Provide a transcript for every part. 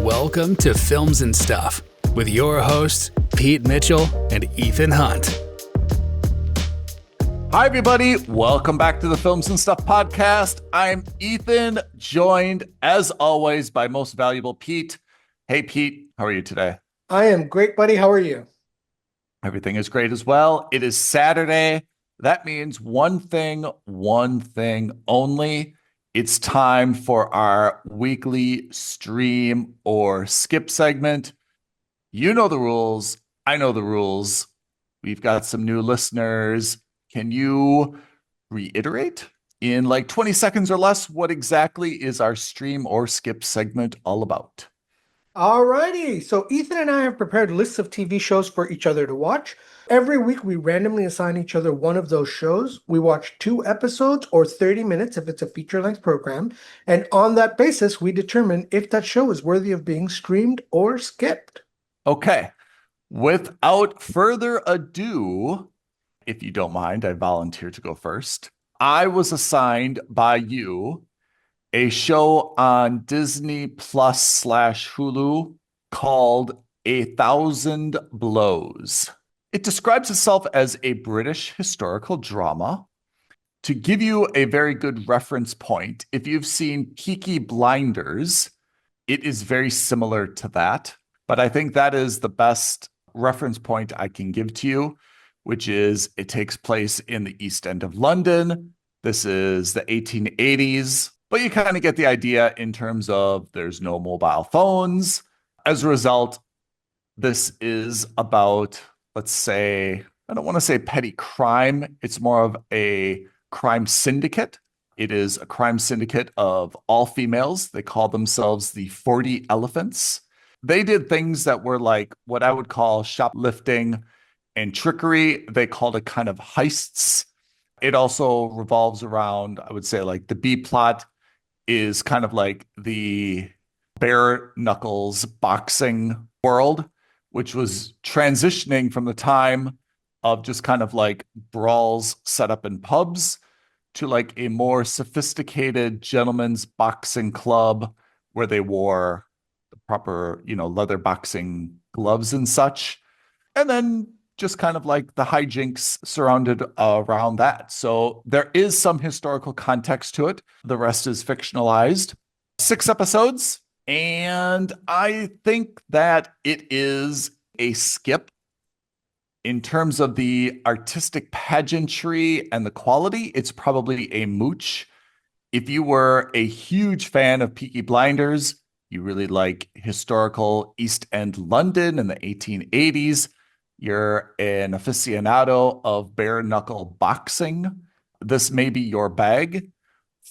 Welcome to Films and Stuff with your hosts, Pete Mitchell and Ethan Hunt. Hi, everybody. Welcome back to the Films and Stuff podcast. I'm Ethan, joined, as always, by most valuable Pete. Hey, Pete, how are you today? I am great, buddy. How are you? Everything is great as well. It is Saturday. That means one thing only. It's time for our weekly stream or skip segment. You know the rules. I know the rules. We've got some new listeners. Can you reiterate in like 20 seconds or less what exactly is our stream or skip segment all about? Alrighty. So Ethan and I have prepared lists of TV shows for each other to watch. Every week, we randomly assign each other one of those shows. We watch 2 episodes or 30 minutes if it's a feature-length program. And on that basis, we determine if that show is worthy of being streamed or skipped. Okay. Without further ado, if you don't mind, I volunteer to go first. I was assigned by you a show on Disney Plus / Hulu called A Thousand Blows. It describes itself as a British historical drama. To give you a very good reference point, if you've seen Peaky Blinders, it is very similar to that. But I think that is the best reference point I can give to you, which is it takes place in the East End of London. This is the 1880s, but you kind of get the idea in terms of there's no mobile phones. As a result, this is about, let's say, I don't want to say petty crime. It's more of a crime syndicate. It is a crime syndicate of all females. They call themselves the 40 Elephants. They did things that were like what I would call shoplifting and trickery. They called it kind of heists. It also revolves around, I would say, like the B plot is kind of like the bare knuckles boxing world, which was transitioning from the time of just kind of like brawls set up in pubs to like a more sophisticated gentleman's boxing club where they wore the proper, leather boxing gloves and such. And then just kind of like the hijinks surrounded around that. So there is some historical context to it. The rest is fictionalized. 6 episodes. And I think that it is a skip in terms of the artistic pageantry and the quality. It's probably a mooch. If you were a huge fan of Peaky Blinders, you really like historical East End London in the 1880s, you're an aficionado of bare knuckle boxing, this may be your bag.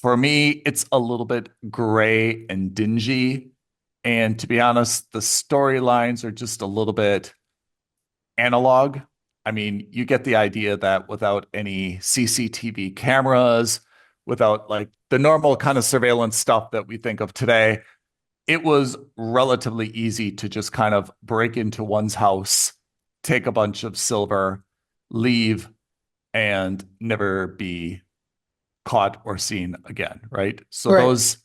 For me, it's a little bit gray and dingy. And to be honest, the storylines are just a little bit analog. I mean, you get the idea that without any CCTV cameras, without like the normal kind of surveillance stuff that we think of today, it was relatively easy to just kind of break into one's house, take a bunch of silver, leave, and never be caught or seen again, right? So Right.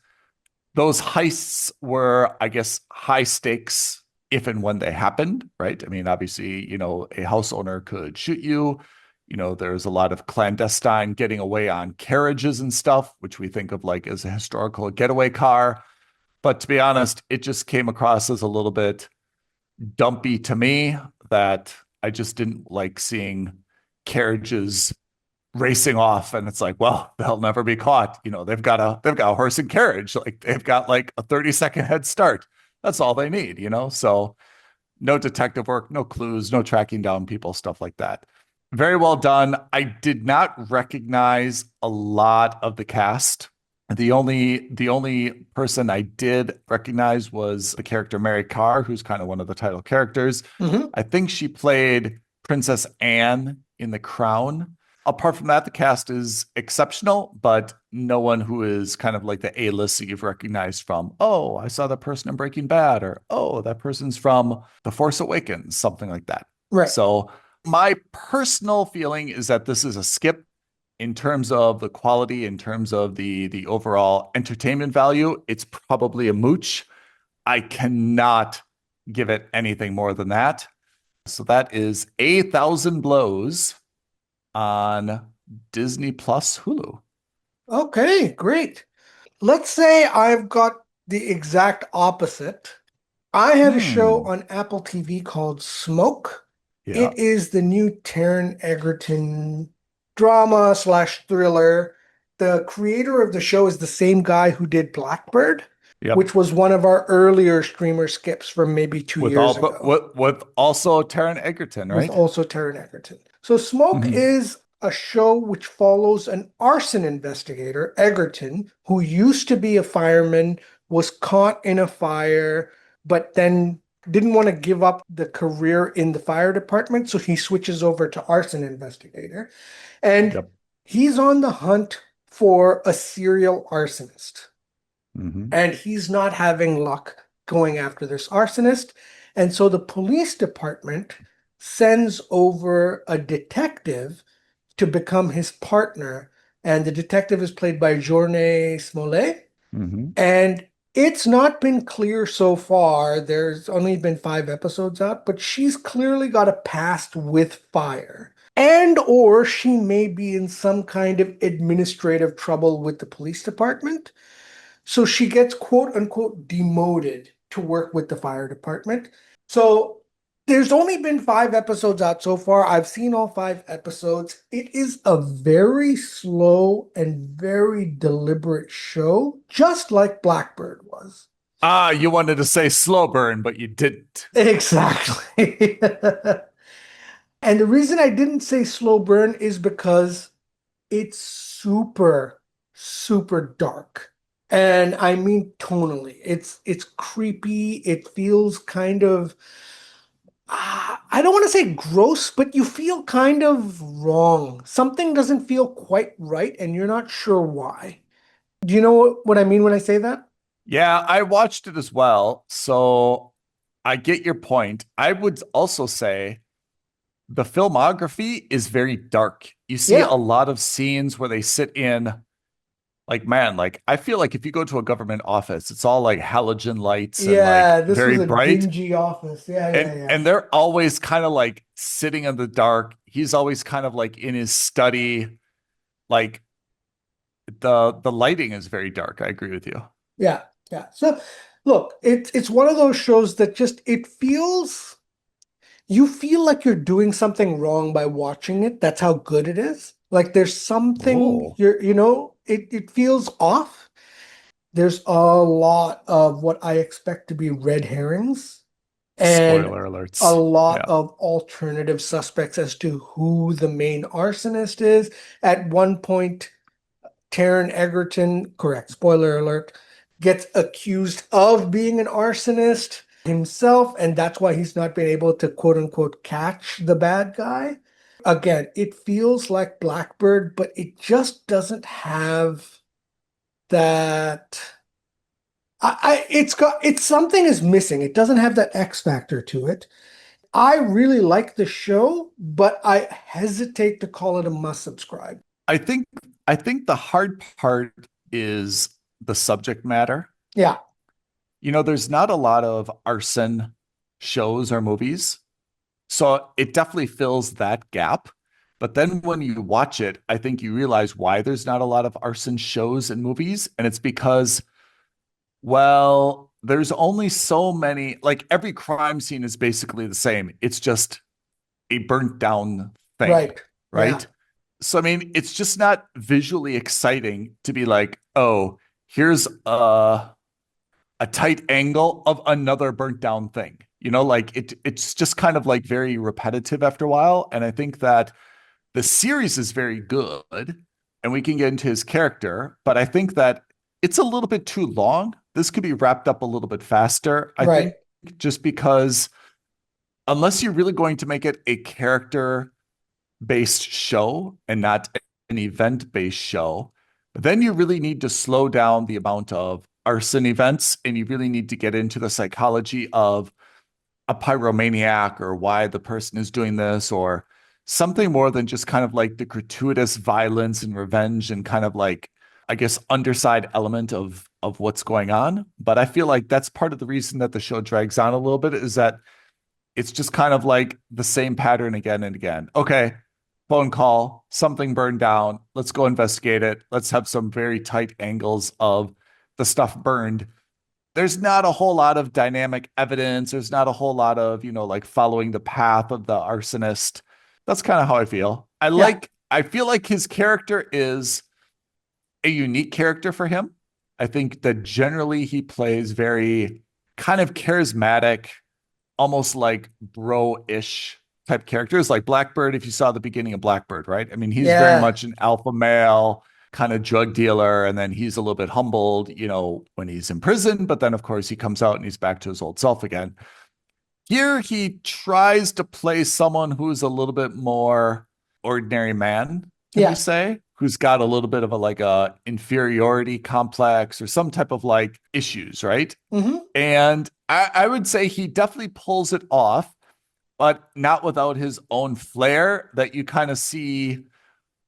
those heists were, I guess, high stakes if and when they happened, right? I mean, obviously, a house owner could shoot you. There's a lot of clandestine getting away on carriages and stuff, which we think of like as a historical getaway car. But to be honest, it just came across as a little bit dumpy to me that I just didn't like seeing carriages racing off, and it's like, well, they'll never be caught. They've got a horse and carriage, like they've got like a 30-second head start. That's all they need, So no detective work, no clues, no tracking down people, stuff like that. Very well done. I did not recognize a lot of the cast. The only person I did recognize was the character Mary Carr, who's kind of one of the title characters. Mm-hmm. I think she played Princess Anne in The Crown. Apart from that, the cast is exceptional, but no one who is kind of like the A-list that you've recognized from, oh, I saw that person in Breaking Bad, or, oh, that person's from The Force Awakens, something like that. Right. So my personal feeling is that this is a skip. In terms of the quality, in terms of the overall entertainment value, it's probably a mooch. I cannot give it anything more than that. So that is A Thousand Blows on Disney Plus Hulu. Okay, great. Let's say I've got the exact opposite. I have a show on Apple TV called Smoke. Yeah. It is the new Taron Egerton drama slash thriller. The creator of the show is the same guy who did Blackbird, Yep. which was one of our earlier streamer skips from maybe 2 years ago. With also Taron Egerton, With right? also Taron Egerton. So Smoke is a show which follows an arson investigator, Egerton, who used to be a fireman, was caught in a fire, but then didn't want to give up the career in the fire department, so he switches over to arson investigator. And Yep. he's on the hunt for a serial arsonist. And he's not having luck going after this arsonist. And so the police department sends over a detective to become his partner. And the detective is played by Journée Smollett. And it's not been clear so far. There's only been 5 episodes out, but she's clearly got a past with fire. And or she may be in some kind of administrative trouble with the police department. So she gets quote unquote demoted to work with the fire department. So there's only been 5 episodes out so far. I've seen all 5 episodes. It is a very slow and very deliberate show, just like Blackbird was. You wanted to say slow burn, but you didn't. Exactly. And the reason I didn't say slow burn is because it's super, super dark. And I mean tonally. It's creepy. It feels kind of I don't want to say gross, but you feel kind of wrong. Something doesn't feel quite right, and you're not sure why. Do you know what I mean when I say that? Yeah, I watched it as well. So I get your point. I would also say the filmography is very dark. You see Yeah. a lot of scenes where they sit in, like, man, like I feel like if you go to a government office, it's all like halogen lights and Yeah, like this very was a bright. dingy office. Yeah, And they're always kind of like sitting in the dark. He's always kind of like in his study. Like the lighting is very dark. I agree with you. Yeah. So look, it's one of those shows that just you feel like you're doing something wrong by watching it. That's how good it is. Like there's something it feels off. There's a lot of what I expect to be red herrings and Spoiler alerts. a lot Yeah. of alternative suspects as to who the main arsonist is. At one point, Taron Egerton, correct, spoiler alert, gets accused of being an arsonist himself, and that's why he's not been able to quote unquote catch the bad guy. Again, it feels like Blackbird, but it just doesn't have that. It's something is missing. It doesn't have that X factor to it. I really like the show, but I hesitate to call it a must subscribe. I think the hard part is the subject matter. Yeah. There's not a lot of arson shows or movies. So it definitely fills that gap. But then when you watch it, I think you realize why there's not a lot of arson shows and movies. And it's because, well, there's only so many, like every crime scene is basically the same. It's just a burnt down thing. Right. Yeah. So, I mean, it's just not visually exciting to be like, oh, here's a tight angle of another burnt down thing. Like it's just kind of like very repetitive after a while. And I think that the series is very good and we can get into his character, but I think that it's a little bit too long. This could be wrapped up a little bit faster. I think just because unless you're really going to make it a character-based show and not an event-based show, then you really need to slow down the amount of arson events and you really need to get into the psychology of a pyromaniac or why the person is doing this or something more than just kind of like the gratuitous violence and revenge and kind of like, I guess, underside element of of what's going on. But I feel like that's part of the reason that the show drags on a little bit, is that it's just kind of like the same pattern again and again. Okay, phone call, something burned down. Let's go investigate it. Let's have some very tight angles of the stuff burned. There's not a whole lot of dynamic evidence. There's not a whole lot of, like following the path of the arsonist. That's kind of how I feel. I feel like his character is a unique character for him. I think that generally he plays very kind of charismatic, almost like bro-ish type characters, like Blackbird. If you saw the beginning of Blackbird, right? I mean, he's very much an alpha male kind of drug dealer, and then he's a little bit humbled, when he's in prison, but then of course he comes out and he's back to his old self again. Here he tries to play someone who's a little bit more ordinary man, can we say, who's got a little bit of a inferiority complex or some type of issues, right? Mm-hmm. And I would say he definitely pulls it off, but not without his own flair that you kind of see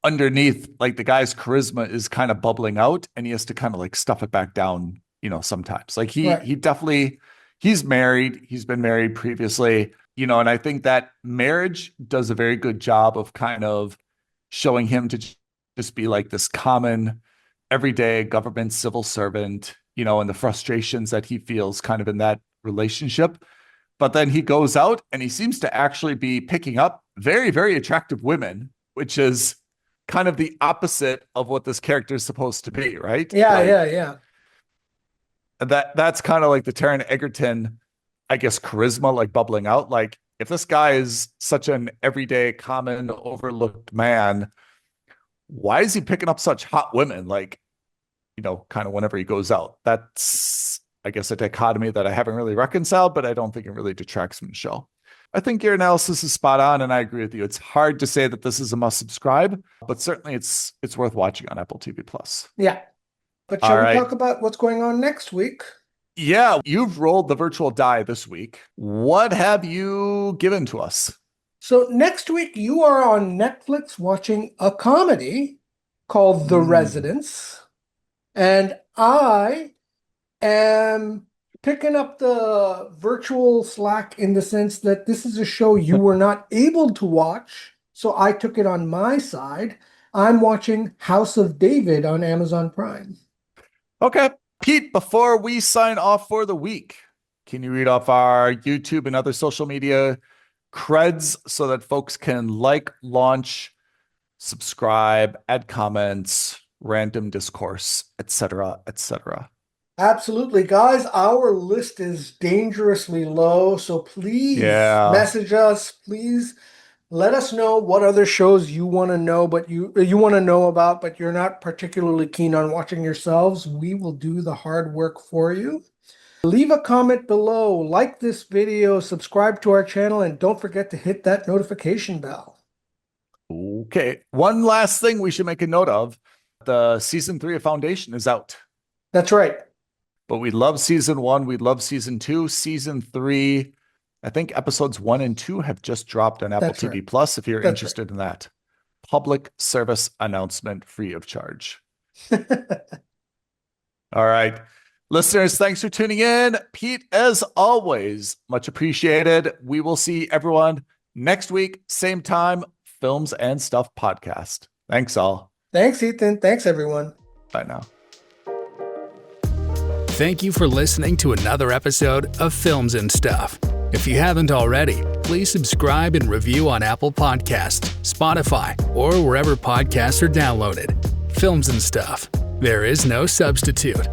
underneath. Like, the guy's charisma is kind of bubbling out, and he has to kind of stuff it back down, sometimes. Like he definitely, he's married. He's been married previously, and I think that marriage does a very good job of kind of showing him to just be like this common, everyday government civil servant, and the frustrations that he feels kind of in that relationship. But then he goes out and he seems to actually be picking up very, very attractive women, which is kind of the opposite of what this character is supposed to be, right? Yeah. That's kind of like the Taron Egerton, I guess, charisma, bubbling out. Like, if this guy is such an everyday, common, overlooked man, why is he picking up such hot women? Kind of whenever he goes out. That's, I guess, a dichotomy that I haven't really reconciled, but I don't think it really detracts from the show. I think your analysis is spot on, and I agree with you. It's hard to say that this is a must subscribe, but certainly it's worth watching on Apple TV Plus. Yeah. But shall we talk about what's going on next week? Yeah, you've rolled the virtual die this week. What have you given to us? So next week you are on Netflix watching a comedy called The Residence, and I am picking up the virtual slack in the sense that this is a show you were not able to watch, so I took it on my side. I'm watching House of David on Amazon Prime. Okay. Pete, before we sign off for the week, can you read off our YouTube and other social media creds so that folks can launch, subscribe, add comments, random discourse, etc., etc.? Absolutely, guys. Our list is dangerously low, so please message us. Please let us know what other shows you want to know, but you want to know about, but you're not particularly keen on watching yourselves. We will do the hard work for you. Leave a comment below, like this video, subscribe to our channel, and don't forget to hit that notification bell. Okay. One last thing we should make a note of. The season 3 of Foundation is out. That's right. But we love season 1. We love season 2. Season 3, I think episodes 1 and 2 have just dropped on Apple TV Plus if you're interested in that. Public service announcement, free of charge. All right. Listeners, thanks for tuning in. Pete, as always, much appreciated. We will see everyone next week, same time, Films and Stuff podcast. Thanks all. Thanks, Ethan. Thanks, everyone. Bye now. Thank you for listening to another episode of Films and Stuff. If you haven't already, please subscribe and review on Apple Podcasts, Spotify, or wherever podcasts are downloaded. Films and Stuff. There is no substitute.